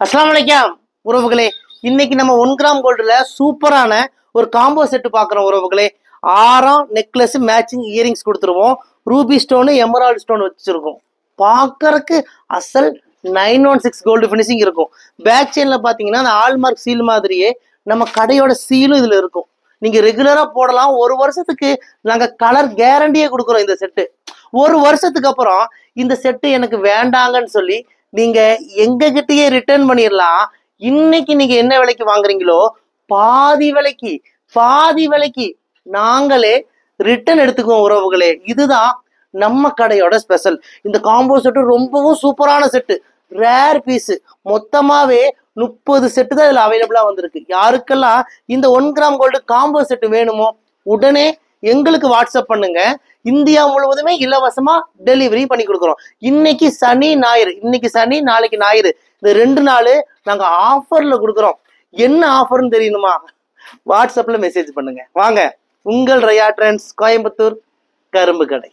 அஸ்ஸலாமு அலைக்கும் உறவுகளே. இன்னைக்கு நம்ம 1 கிராம் கோல்டுல சூப்பரான ஒரு காம்போ செட் பாக்குறோம் உறவுகளே. 6 நெக்லஸ் மேட்சிங் இயரிங்ஸ் கொடுத்துருவோம். ரூபி ஸ்டோனு எமரால்டு ஸ்டோன் வச்சிருக்கோம். பார்க்கறக்கு அசல் 916 கோல்டு ஃபினிஷிங் இருக்கும். பேக் செயின்ல பாத்தீங்கன்னா அந்த ஆல்மார்க் சீல் மாதிரியே நம்ம கடையோட சீலும் இதுல இருக்கும். நீங்க ரெகுலரா போடலாம். 1 வருஷத்துக்கு நாங்க கலர் கேரண்டியே கொடுக்குறோம். இந்த செட்டு 1 வருஷத்துக்கு அப்புறம் இந்த செட்டு எனக்கு வேண்டாங்கன்னு சொல்லி நீங்க எங்க கிட்டயே ரிட்டர்ன் பண்ணிடலாம். இன்னைக்கு நீங்க என்ன விலைக்கு வாங்குறீங்களோ பாதி விலைக்கு நாங்களே ரிட்டர்ன் எடுத்துக்குவோம் உறவுகளே. இதுதான் நம்ம கடையோட ஸ்பெஷல். இந்த காம்போ செட்டு ரொம்பவும் சூப்பரான செட்டு, ரேர் பீஸ். மொத்தமாவே 30 செட்டு தான் இதுல அவைலபிளா வந்திருக்கு. யாருக்கெல்லாம் இந்த 1 கிராம் கோல்டு காம்போ செட்டு வேணுமோ உடனே எங்களுக்கு வாட்ஸ்அப் பண்ணுங்க. இந்தியா முழுவதுமே இலவசமா டெலிவரி பண்ணி கொடுக்குறோம். இன்னைக்கு சனி நாளைக்கு ஞாயிறு, இந்த 2 நாள் நாங்க ஆஃபர்ல கொடுக்குறோம். என்ன ஆஃபர்னு தெரியணுமா? வாட்ஸ்அப்ல மெசேஜ் பண்ணுங்க. வாங்க, உங்கள் ரையா ட்ரெண்ட்ஸ், கோயம்புத்தூர், கரும்பு கடை.